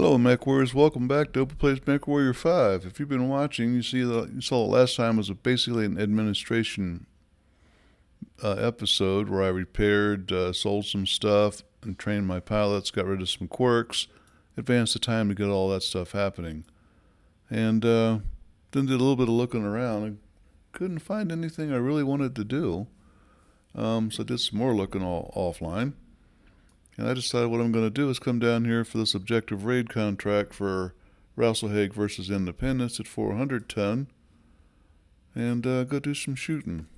Hello, Mechwarriors. Welcome back to Open Plays Mechwarrior 5. If you've been watching, you saw the last time was basically an administration episode where I repaired, sold some stuff, and trained my pilots, got rid of some quirks, advanced the time to get all that stuff happening. And then did a little bit of looking around. I couldn't find anything I really wanted to do. So I did some more looking offline. And I decided what I'm going to do is come down here for this objective raid contract for Rasselhague versus Independence at 400 ton and go do some shooting.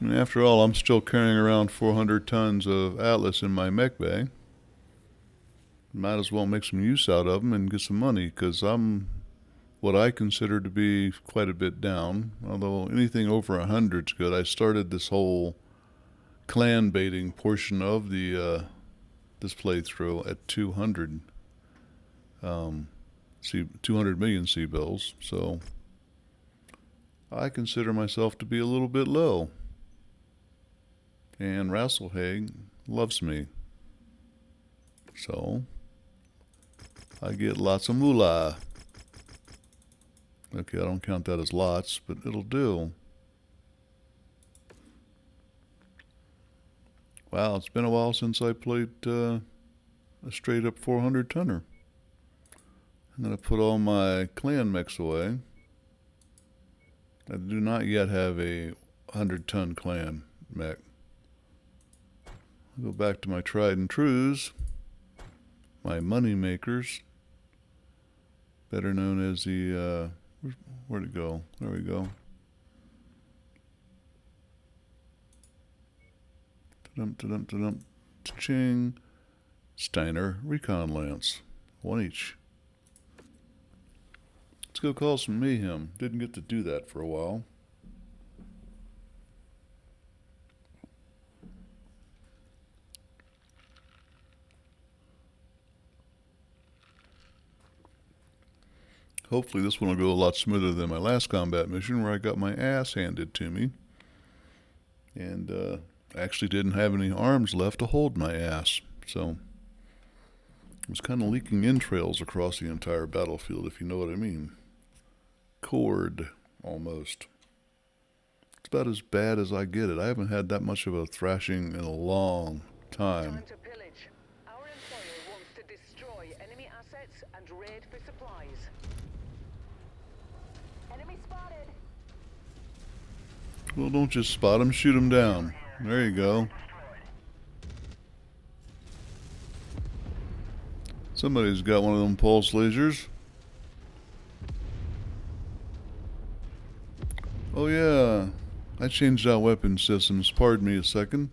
And after all, I'm still carrying around 400 tons of Atlas in my mech bay. Might as well make some use out of them and get some money, because I'm what I consider to be quite a bit down. Although anything over 100's good. I started this whole clan baiting portion of the this playthrough at 200 200 million sea bills, so I consider myself to be a little bit low. And Rasselhague loves me. So I get lots of moolah. Okay, I don't count that as lots, but it'll do. Wow, it's been a while since I played a straight up 400 tonner. I'm going to put all my clan mechs away. I do not yet have a 100 ton clan mech. Go back to my tried and trues, my money makers, better known as the, where'd it go? There we go. Ta-dum, cha-ching. Steiner Recon Lance, one each. Let's go cause some mayhem. Didn't get to do that for a while. Hopefully this one will go a lot smoother than my last combat mission where I got my ass handed to me. And actually didn't have any arms left to hold my ass. So it was kind of leaking entrails across the entire battlefield, if you know what I mean. Cord, almost. It's about as bad as I get it. I haven't had that much of a thrashing in a long time. Our employer wants to destroy enemy assets and raid for supplies. Enemy spotted. Well, don't just spot them, shoot them down. There you go. Somebody's got one of them pulse lasers. Oh yeah, I changed out weapon systems. Pardon me a second.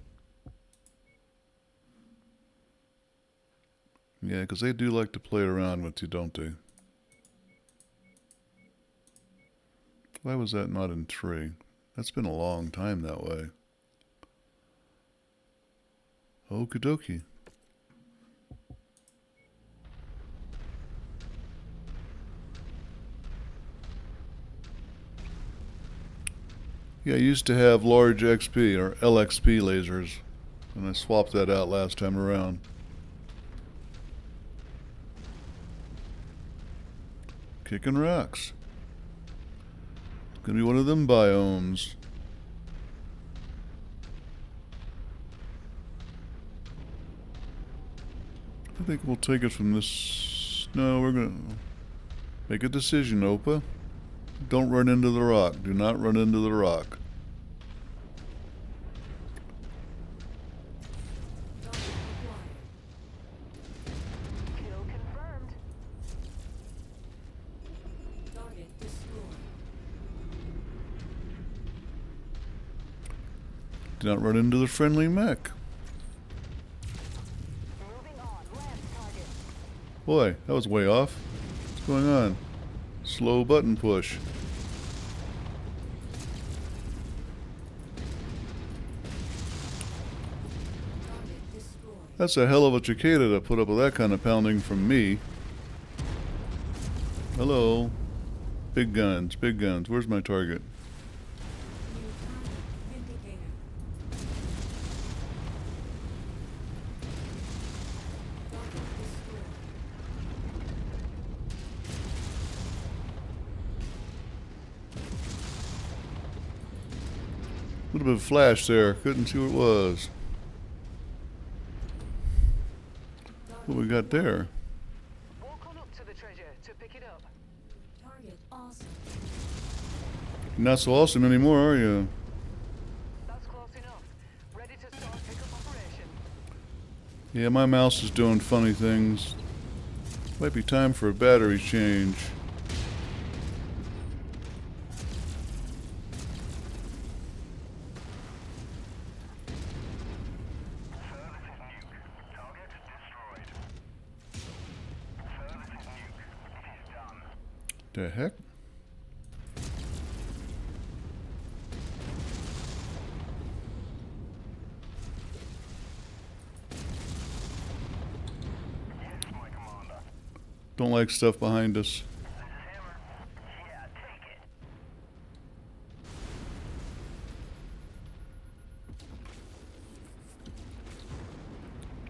Yeah, because they do like to play around with you, don't they? Why was that not in 3? That's been a long time that way. Okie dokie. Yeah, I used to have large XP or LXP lasers, and I swapped that out last time around. Kicking rocks. It's gonna be one of them biomes. I think we'll take it from this. No, we're gonna make a decision, Opa. Don't run into the rock. Do not run into the rock. Kill confirmed. Target destroyed. Do not run into the friendly mech. Moving on. Last target. Boy, that was way off. What's going on? Slow button push. Target destroyed. That's a hell of a cicada to put up with that kind of pounding from me. Hello. Big guns, big guns. Where's my target? New target. Vindicator. Target destroyed. A little bit of flash there. Couldn't see what it was. What we got there? Walk on up to the treasure to pick it up. Target awesome. Not so awesome anymore, are you? That's close enough. Ready to start pickup operation. Yeah, my mouse is doing funny things. Might be time for a battery change. The heck? Don't like stuff behind us.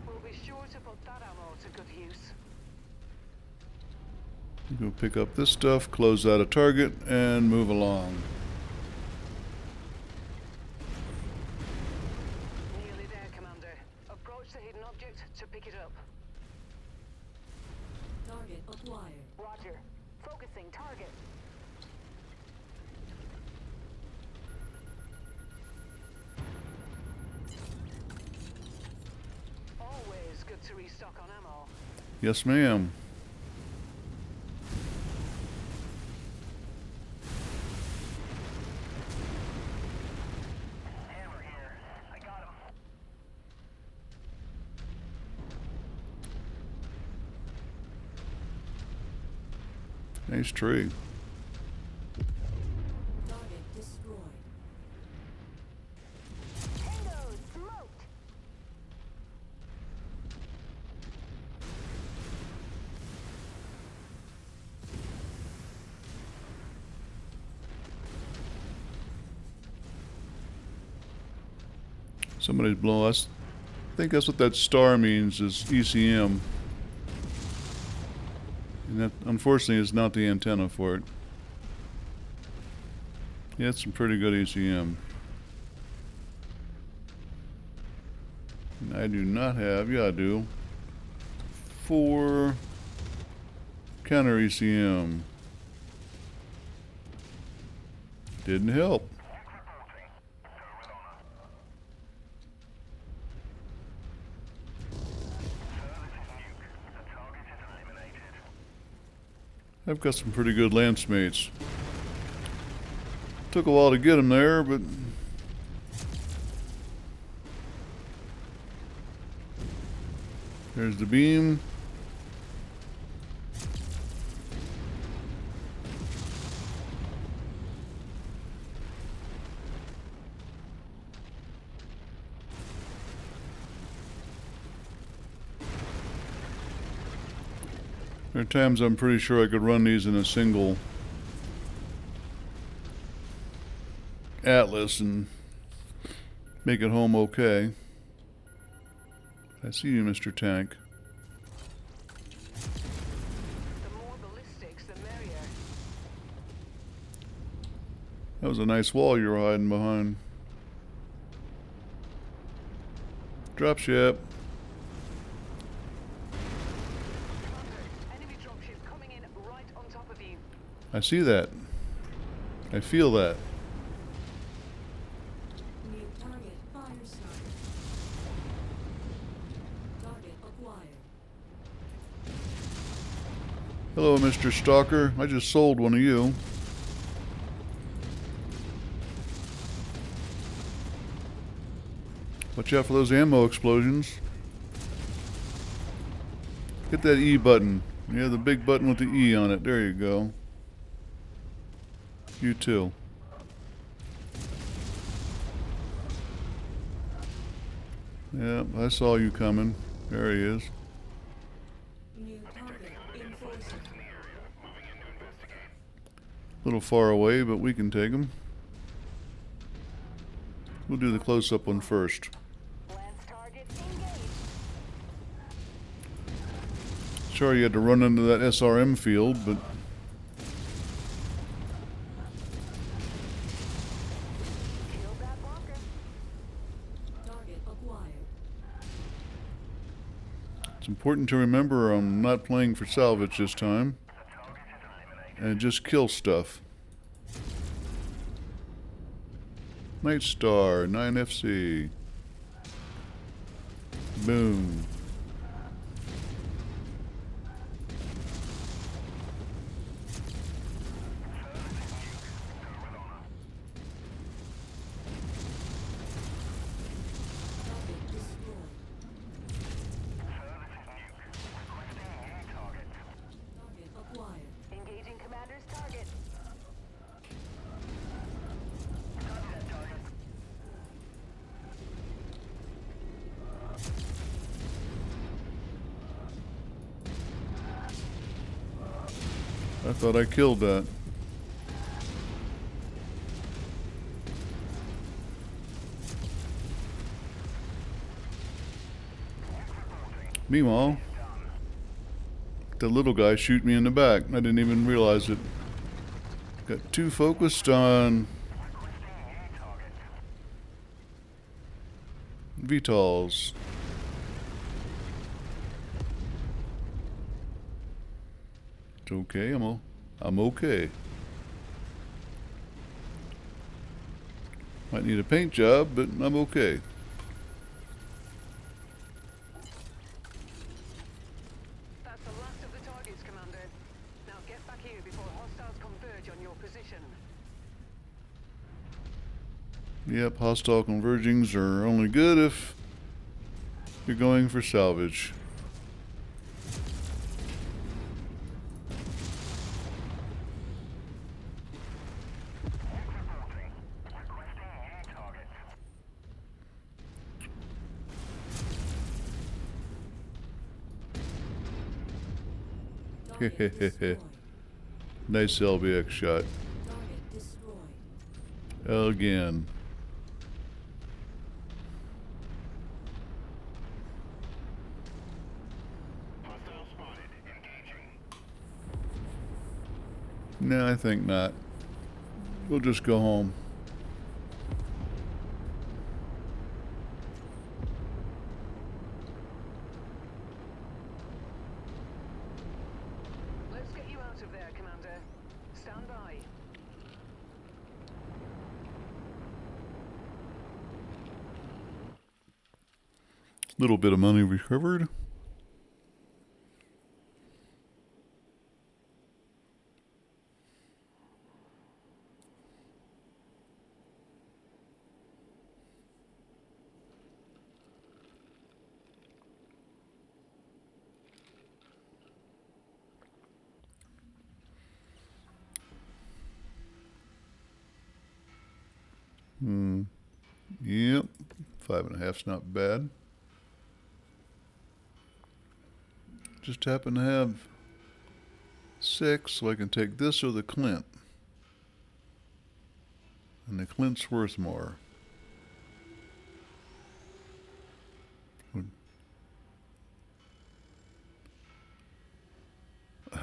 We'll be sure to put that ammo to good use. Go pick up this stuff, close out a target, and move along. Nearly there, Commander. Approach the hidden object to pick it up. Target acquired. Roger. Focusing target. Always good to restock on ammo. Yes, ma'am. Nice tree. Target destroyed. Tango smoked. Somebody's blowing us. I think that's what that star means, is ECM. And that, unfortunately, is not the antenna for it. Yeah, it's some pretty good ECM. And I do not have, yeah I do, 4 counter ECM. Didn't help. I've got some pretty good lance mates. Took a while to get them there, but there's the beam. There are times I'm pretty sure I could run these in a single Atlas and make it home okay. I see you, Mr. Tank. The more ballistics, the merrier. That was a nice wall you were hiding behind. Dropship. Enemy dropship coming in right on top of you. I see that. I feel that. New target fire started. Target acquired. Hello, Mr. Stalker. I just sold one of you. Watch out for those ammo explosions. Hit that E button. Yeah, the big button with the E on it. There you go. You too. Yep, I saw you coming. There he is. New target enforcer. A little far away, but we can take him. We'll do the close-up one first. Lance target engaged. Sorry you had to run into that SRM field, but Killed that walker. Target acquired. it's important to remember I'm not playing for salvage this time. And just kill stuff. Night Star, 9FC. Boom. Target destroyed. Target acquired. Engaging commander's target. I thought I killed that. Meanwhile, the little guy shoot me in the back. I didn't even realize it. Got too focused on VTOLs. It's okay, I'm okay. Might need a paint job, but I'm okay. That's the last of the targets, Commander. Now get back here before hostiles converge on your position. Yep, hostile convergings are only good if you're going for salvage. Target destroyed. Nice LBX shot. Target destroyed. Again. No, I think not. We'll just go home. Let's get you out of there, Commander. Stand by. Little bit of money recovered. Yep. 5.5's not bad. Just happen to have 6, so I can take this or the Clint. And the Clint's worth more.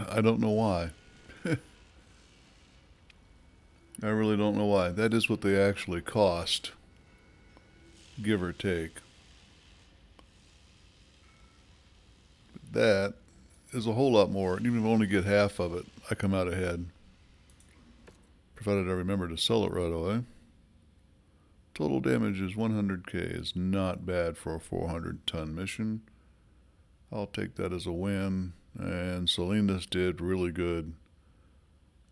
I don't know why. I really don't know why. That is what they actually cost, give or take. But that is a whole lot more. Even if I only get half of it, I come out ahead. Provided I remember to sell it right away. Total damage is 100k. Is not bad for a 400-ton mission. I'll take that as a win. And Salinas did really good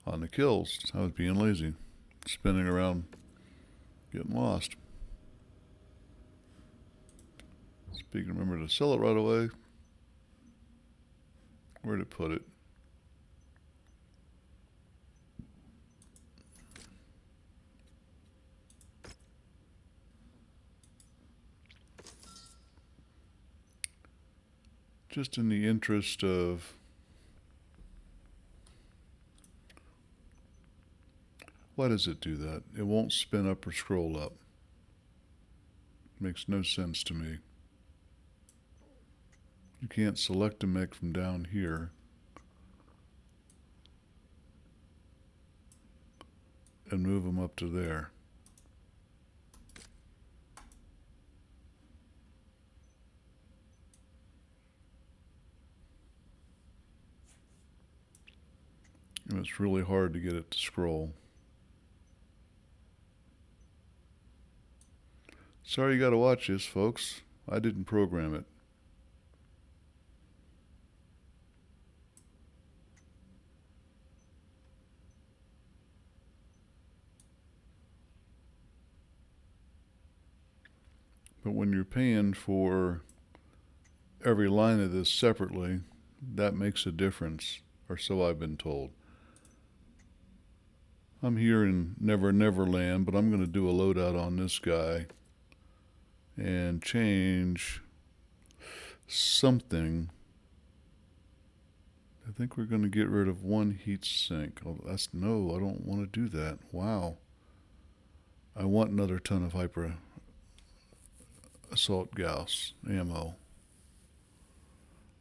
on the kills. I was being lazy, spinning around, getting lost. Speaking, remember to sell it right away. Where'd it put it? just in the interest of... Why does it do that? It won't spin up or scroll up. Makes no sense to me. You can't select a mech from down here and move them up to there. And it's really hard to get it to scroll. Sorry you gotta watch this, folks. I didn't program it. But when you're paying for every line of this separately, that makes a difference, or so I've been told. I'm here in Never Never Land, but I'm going to do a loadout on this guy and change something. I think we're going to get rid of one heat sink. Oh, no, I don't want to do that. Wow. I want another ton of hyper assault Gauss ammo.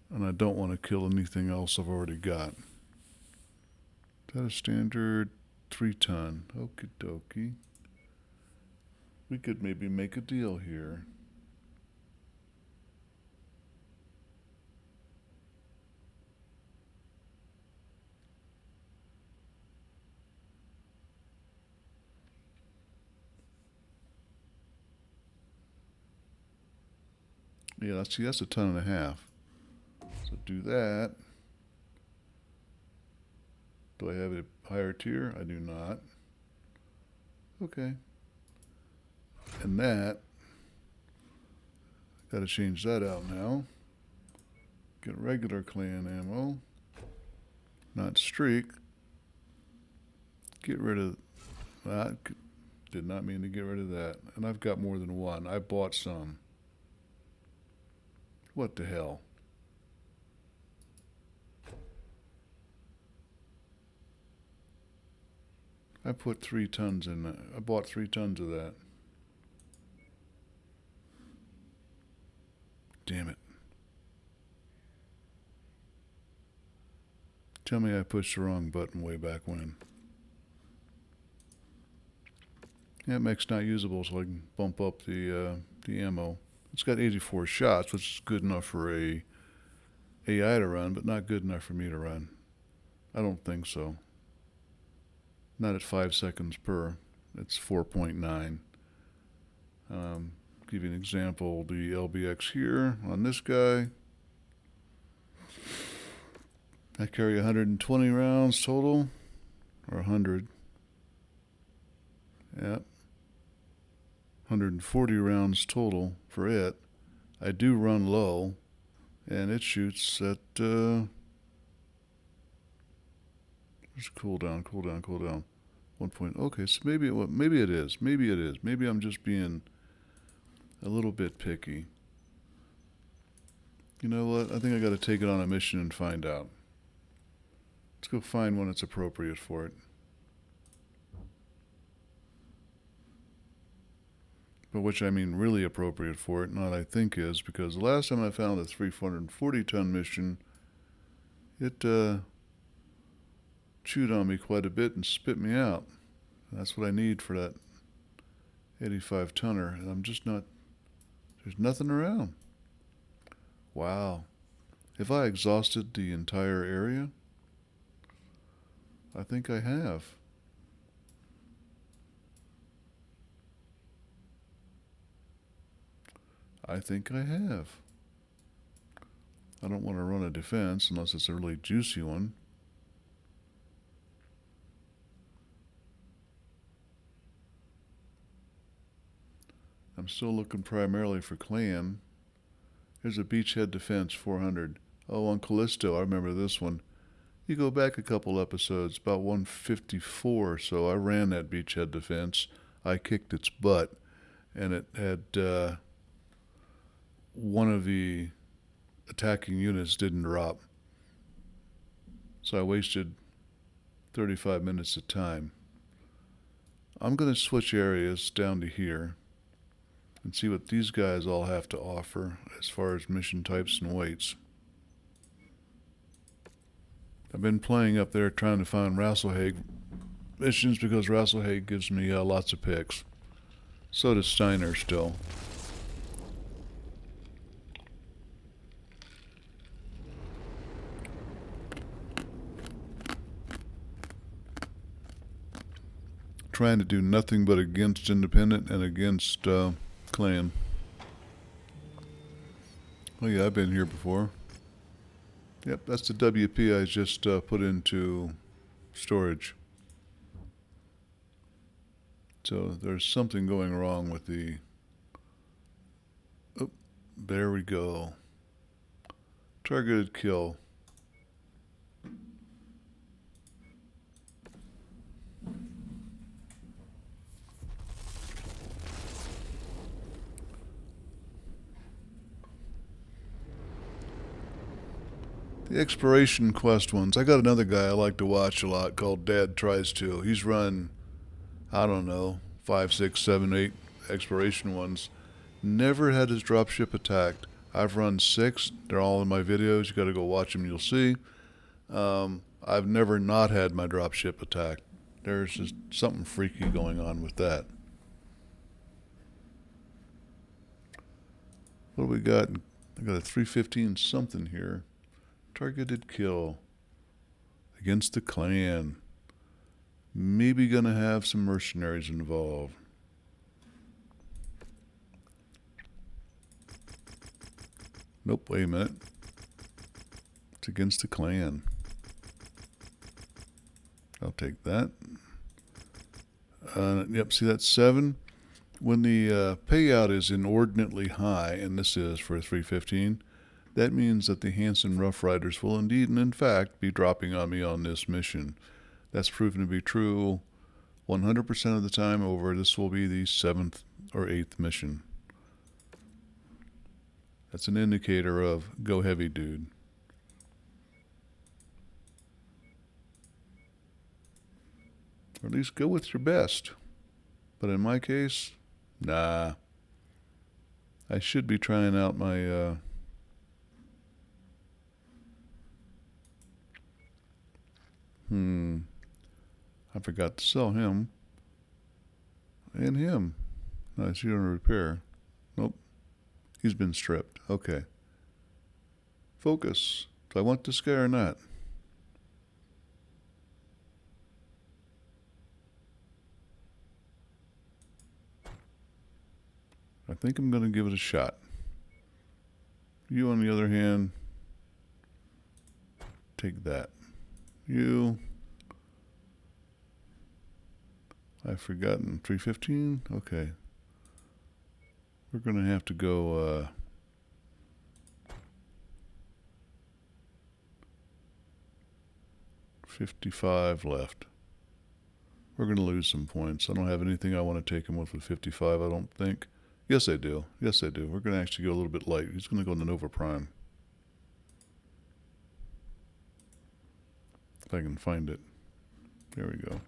And I don't want to kill anything else I've already got. Is that a standard 3-ton? Okie dokie. We could maybe make a deal here. Yeah, see, that's 1.5 tons. So do that. Do I have a higher tier? I do not. Okay. And that, got to change that out now. Get regular clan ammo, not streak. Get rid of that. Did not mean to get rid of that. And I've got more than one. I bought some. What the hell? I put 3 tons in that. I bought 3 tons of that. Damn it. Tell me I pushed the wrong button way back when. Yeah, mech's not usable, so I can bump up the ammo. It's got 84 shots, which is good enough for a AI to run, but not good enough for me to run. I don't think so. Not at 5 seconds per. It's 4.9. Give you an example. The LBX here on this guy. I carry 120 rounds total, or 100. Yep. 140 rounds total for it. I do run low, and it shoots at just cool down. 1 point. Okay, so maybe it is. Maybe I'm just being a little bit picky. You know what? I think I got to take it on a mission and find out. Let's go find one that's appropriate for it. But which I mean really appropriate for it, not I think is, because the last time I found a 340-ton mission, it chewed on me quite a bit and spit me out. That's what I need for that 85-tonner, and I'm just not, there's nothing around. Wow. Have I exhausted the entire area? I think I have. I think I have. I don't want to run a defense unless it's a really juicy one. I'm still looking primarily for clan. Here's a beachhead defense 400. Oh, on Callisto, I remember this one. You go back a couple episodes, about 154 or so, I ran that beachhead defense. I kicked its butt, and it had one of the attacking units didn't drop. So I wasted 35 minutes of time. I'm going to switch areas down to here and see what these guys all have to offer as far as mission types and weights. I've been playing up there trying to find Rasselhag missions because Rasselhag gives me lots of picks. So does Steiner still. Trying to do nothing but against Independent and against Clan. Oh yeah, I've been here before. Yep, that's the WP I just put into storage. So there's something going wrong with the... Oh, there we go. Targeted kill. The exploration quest ones. I got another guy I like to watch a lot called Dad Tries To. He's run, I don't know, 5, 6, 7, 8 exploration ones. Never had his dropship attacked. I've run 6. They're all in my videos. You got to go watch them. You'll see. I've never not had my dropship attacked. There's just something freaky going on with that. What do we got? I got a 315 something here. Targeted kill against the Clan. Maybe gonna have some mercenaries involved. Nope, wait a minute. It's against the Clan. I'll take that. Yep, see that 7? When the payout is inordinately high, and this is for a 315, that means that the Hanson Rough Riders will indeed and in fact be dropping on me on this mission. That's proven to be true 100% of the time over. This will be the 7th or 8th mission. That's an indicator of go heavy, dude. Or at least go with your best. But in my case, nah. I should be trying out my I forgot to sell him. And him. Nice, you're on repair. Nope. He's been stripped. Okay. Focus. Do I want this guy or not? I think I'm going to give it a shot. You, on the other hand, take that. You... I've forgotten. 315? Okay. We're going to have to go 55 left. We're going to lose some points. I don't have anything I want to take him with 55, I don't think. Yes, I do. Yes, I do. We're going to actually go a little bit light. He's going to go into Nova Prime. If I can find it. There we go.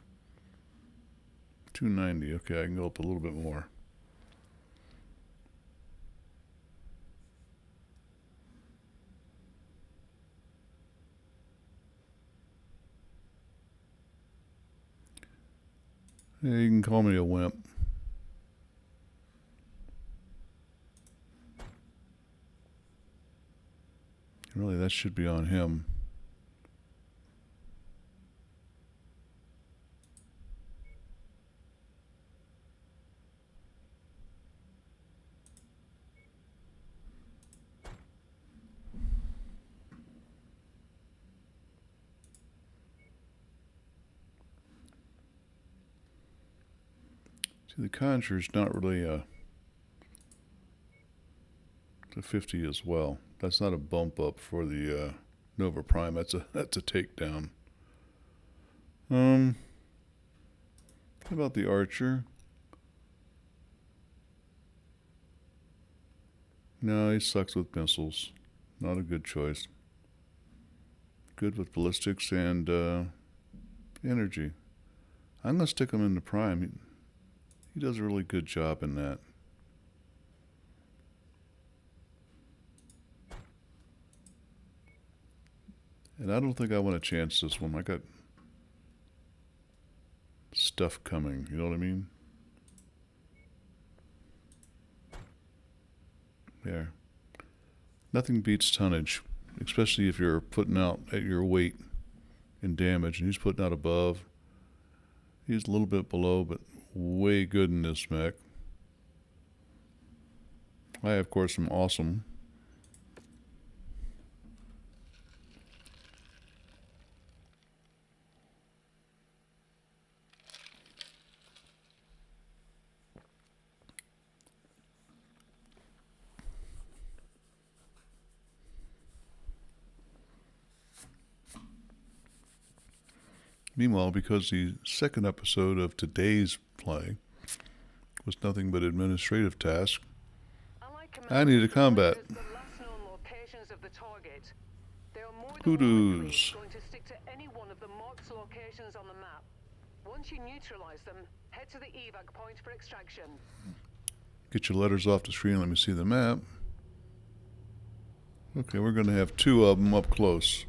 290. Okay, I can go up a little bit more. Yeah, you can call me a wimp. Really, that should be on him. See, the Conjure's not really a 50 as well. That's not a bump up for the Nova Prime. That's a takedown. How about the Archer? No, he sucks with missiles. Not a good choice. Good with ballistics and energy. I'm going to stick him into prime. He does a really good job in that. And I don't think I want to chance this one. I got stuff coming, you know what I mean? There. Nothing beats tonnage, especially if you're putting out at your weight in damage, and he's putting out above. He's a little bit below, but way good in this mech. I, of course, am awesome. Meanwhile, because the second episode of today's play was nothing but administrative tasks, I need a combat. Hoodoos. Going to stick to any one of the marked locations on the map. Once you neutralize them, head to the evac point for extraction. Get your letters off the screen. Let me see the map. Okay, we're going to have two of them up close.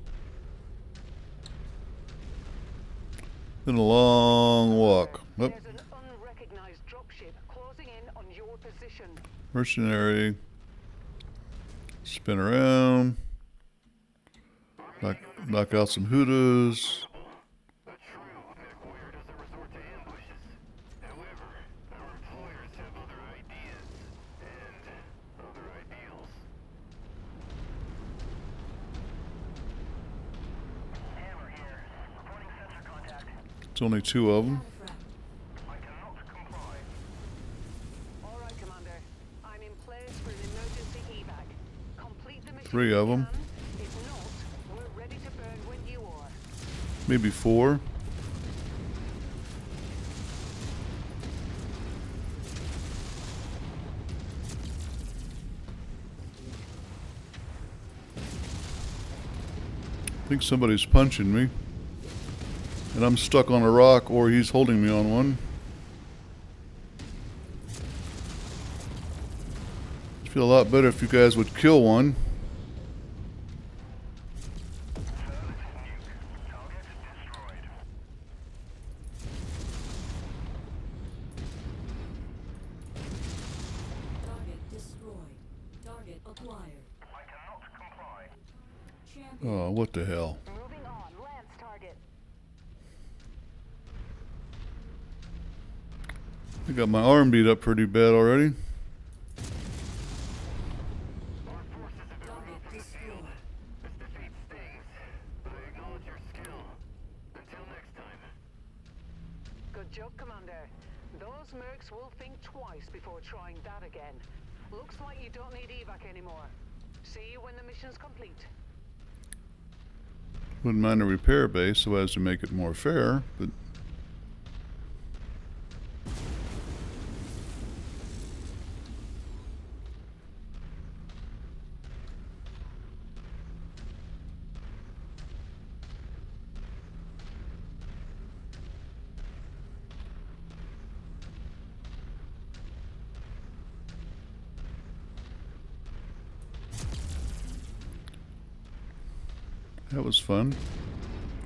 Then a long walk. Oh. There's an unrecognized dropship closing in on your position. Mercenary. Spin around. Knock out some hoodoos. A true Mechwarrior doesn't resort to ambushes. However, our employers have other ideas and other ideals. Hammer here. Reporting sensor contact. It's only two of them. I cannot comply. All right, Commander. I'm in place for an emergency evac. Complete the mission. Three of them. If not, we're ready to burn when you are. Maybe four. I think somebody's punching me. And I'm stuck on a rock, or he's holding me on one. I'd feel a lot better if you guys would kill one. Target destroyed. Target destroyed. Target acquired. I cannot comply. Champion. Oh, what the hell. Moving on. Lance target. I got my arm beat up pretty bad already. Our forces have been Target removed from the field. destroyed. This defeat stings, but I acknowledge your skill. Until next time. Good job, Commander. Those mercs will think twice before trying that again. Looks like you don't need evac anymore. See you when the mission's complete. Wouldn't mind a repair base so as to make it more fair, but that was fun.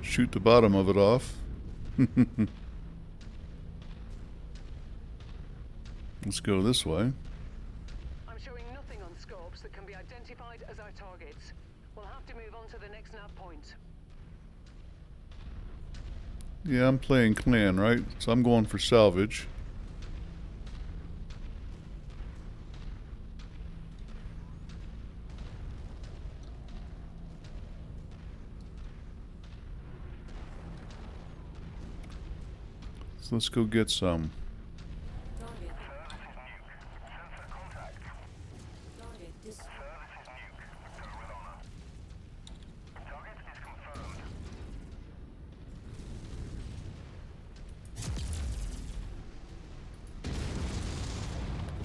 Shoot the bottom of it off. Let's go this way. I'm showing nothing on scopes that can be identified as our targets. We'll have to move on to the next nav point. Yeah, I'm playing Clan, right? So I'm going for Salvage. So let's go get some. Target. Sensor contact. Target destroyed. Service is nuke. Go with honor. Target is confirmed.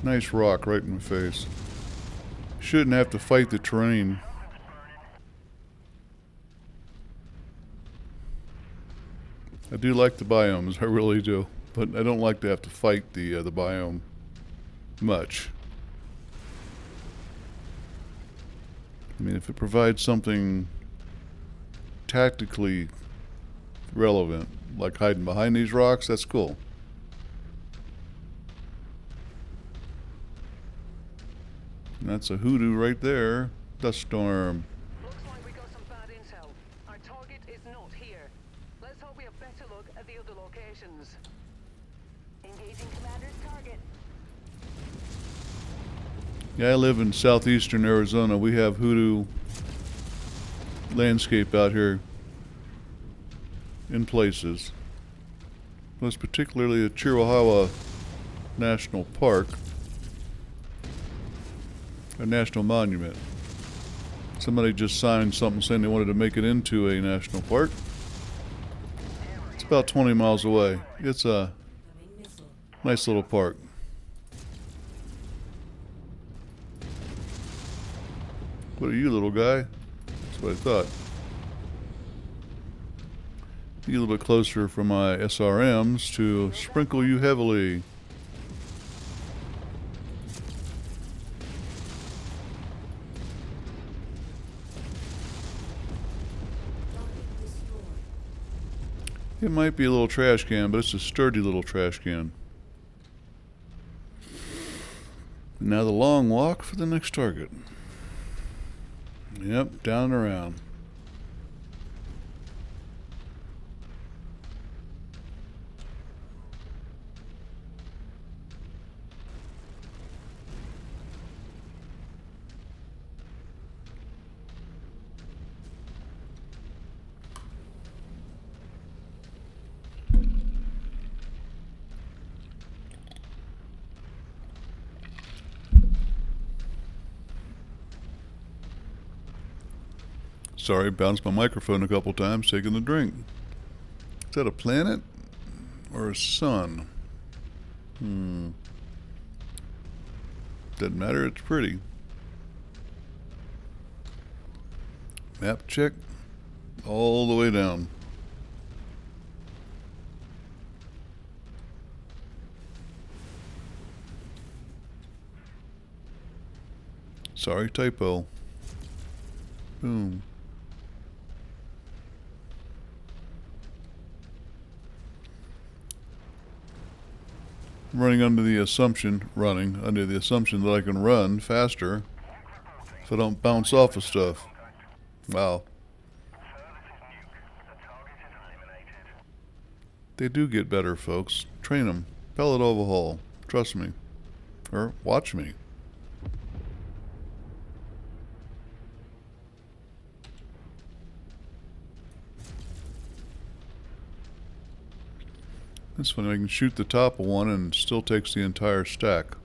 Nice rock right in my face. Shouldn't have to fight the terrain. Salvage I do like the biomes, I really do. But I don't like to have to fight the biome much. I mean, if it provides something tactically relevant, like hiding behind these rocks, that's cool. And that's a hoodoo right there. Dust storm. Looks like we got some bad intel. Our target is not here. Let's hope we have better look at the other locations. Engaging commander's target. Yeah, I live in southeastern Arizona. We have hoodoo landscape out here in places. Most particularly at Chihuahua National Park, a national monument. Somebody just signed something saying they wanted to make it into a national park. It's about 20 miles away. It's a Incoming missile. nice little park. What are you, little guy? That's what I thought. Be a little bit closer for my SRMs to sprinkle you heavily. Target destroyed. It might be a little trash can, but it's a sturdy little trash can. Now the long walk for the next target. Yep, down and around. Sorry, bounced my microphone a couple times taking a drink. Is that a planet or a sun? Doesn't matter, it's pretty. Map check all the way down. Sorry, typo. Boom. Running under the assumption that I can run faster if I don't bounce off of stuff. Wow. They do get better, folks. Train them. Pellet overhaul. Trust me. Or watch me. That's funny, I can shoot the top of one and it still takes the entire stack.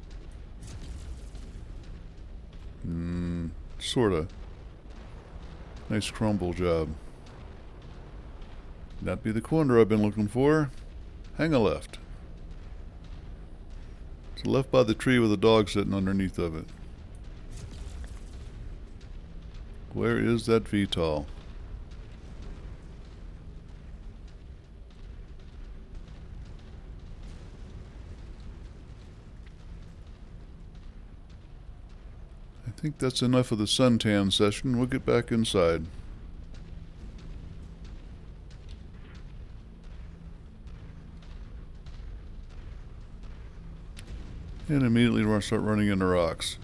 Sorta. Nice crumble job. That'd be the corner I've been looking for. Hang a left. It's left by the tree with a dog sitting underneath of it. Where is that VTOL? I think that's enough of the suntan session. We'll get back inside. And immediately we're going to start running into rocks.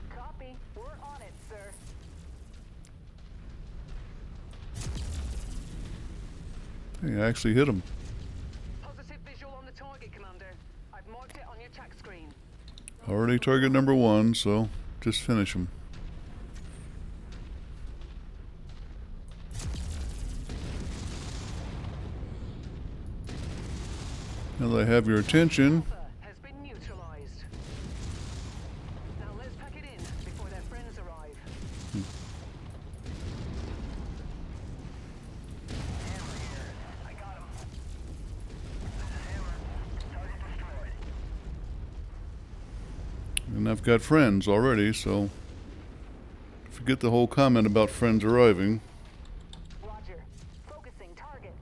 Copy. We're on it, sir. Hey, I actually hit him. Positive visual on the target, Commander. I've marked it on your tac screen. Already target number 1, so just finish him. Now that I have your attention, Alpha has been neutralized. Now let's pack it in before their friends arrive. Hammer here. I got him. This is Hammer. Target destroyed. And I've got friends already, so forget the whole comment about friends arriving. Roger. Focusing target.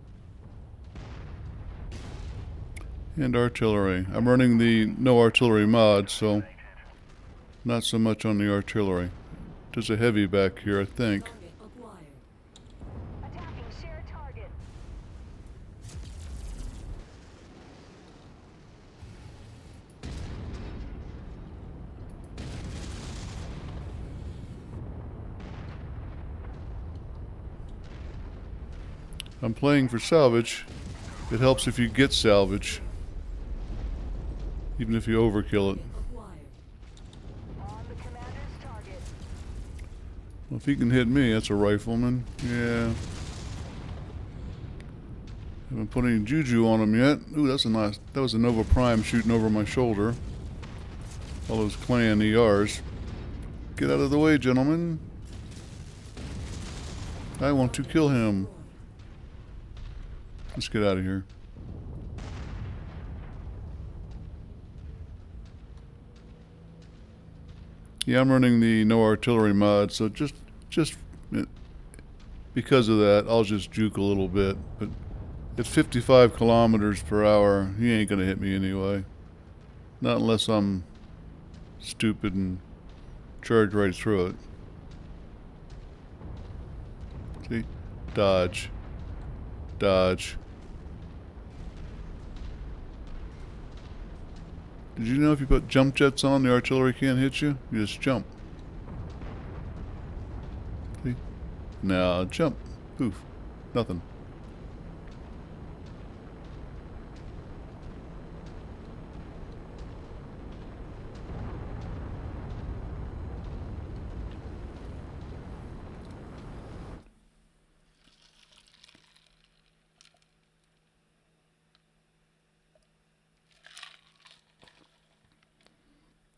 And artillery. I'm running the no artillery mod, so not so much on the artillery. There's a heavy back here, I think. Target acquired. Attacking shared target. I'm playing for salvage. It helps if you get salvage, even if you overkill it. Acquired. On the commander's target. Well, if he can hit me, that's a rifleman. Yeah. Haven't put any juju on him yet. Ooh, that's a nice. That was a Nova Prime shooting over my shoulder. All those clan ERs. Get out of the way, gentlemen. I want to kill him. Let's get out of here. Yeah, I'm running the no artillery mod, so just because of that, I'll just juke a little bit. But at 55 kilometers per hour, he ain't gonna hit me anyway. Not unless I'm stupid and charge right through it. See? Dodge. Dodge. Did you know if you put jump jets on, the artillery can't hit you? You just jump. See? Now jump. Poof. Nothing.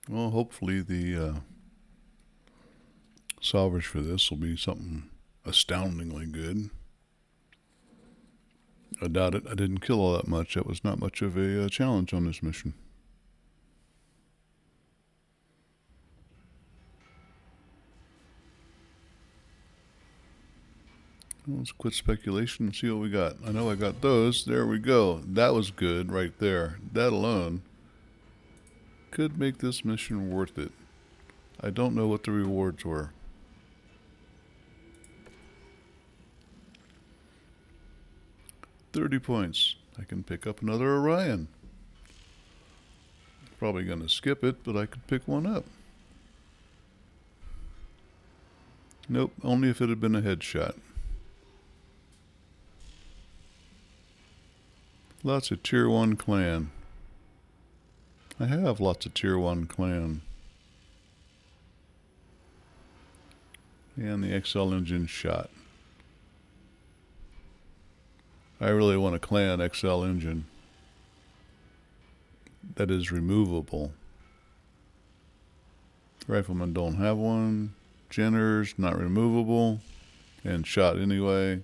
Well, hopefully the salvage for this will be something astoundingly good. I doubt it. I didn't kill all that much. That was not much of a challenge on this mission. Well, let's quit speculation and see what we got. I know I got those. There we go. That was good right there. That alone could make this mission worth it. I don't know what the rewards were. $30 points. I can pick up another Orion. Probably going to skip it, but I could pick one up. Nope, only if it had been a headshot. Lots of tier 1 clan. I have lots of tier 1 clan. And the XL engine shot. I really want a clan XL engine that is removable. Riflemen don't have one. Jenners, not removable. And shot anyway.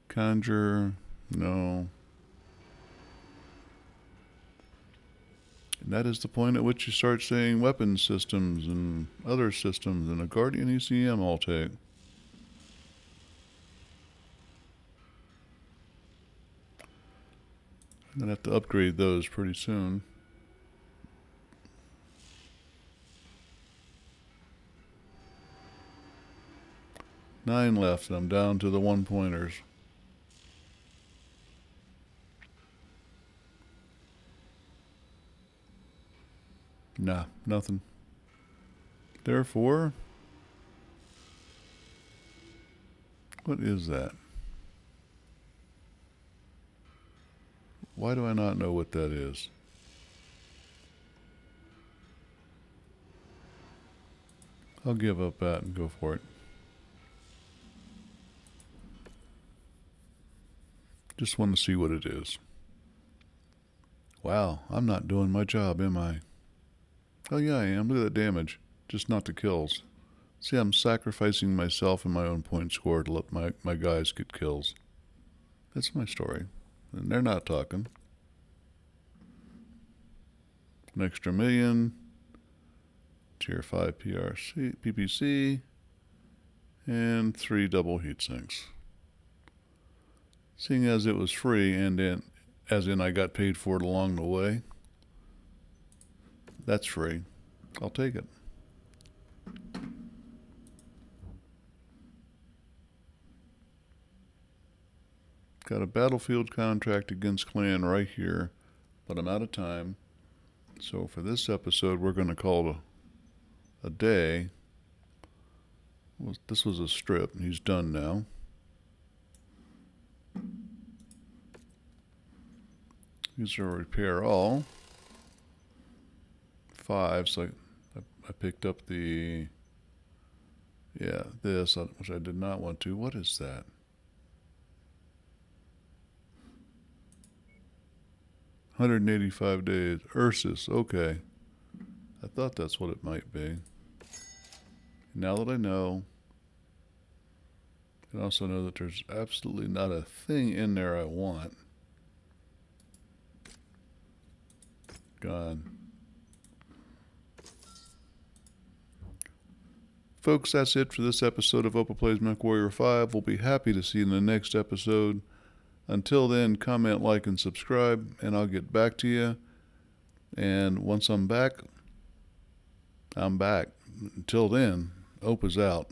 Conjure, no. And that is the point at which you start saying weapon systems and other systems and a Guardian ECM I'll take. I'm going to have to upgrade those pretty soon. Nine left and I'm down to the 1-pointers. Nah, nothing. Therefore, what is that? Why do I not know what that is? I'll give up that and go for it. Just want to see what it is. Wow, I'm not doing my job, am I? Oh yeah, I am. Look at that damage. Just not the kills. See, I'm sacrificing myself and my own point score to let my guys get kills. That's my story. And they're not talking. An extra million. Tier 5 PPC, and 3 double heat sinks. Seeing as it was free, and as in I got paid for it along the way, that's free. I'll take it. Got a battlefield contract against Clan right here, but I'm out of time. So for this episode, we're going to call it a day. Well, this was a strip. He's done now. These are repair all. 5, so I picked up this, which I did not want to. What is that? $185 days. Ursus, okay. I thought that's what it might be. Now that I know, I also know that there's absolutely not a thing in there I want. Gone. Folks, that's it for this episode of Opa Plays Mechwarrior 5. We'll be happy to see you in the next episode. Until then, comment, like, and subscribe, and I'll get back to you. And once I'm back, I'm back. Until then, Opa's out.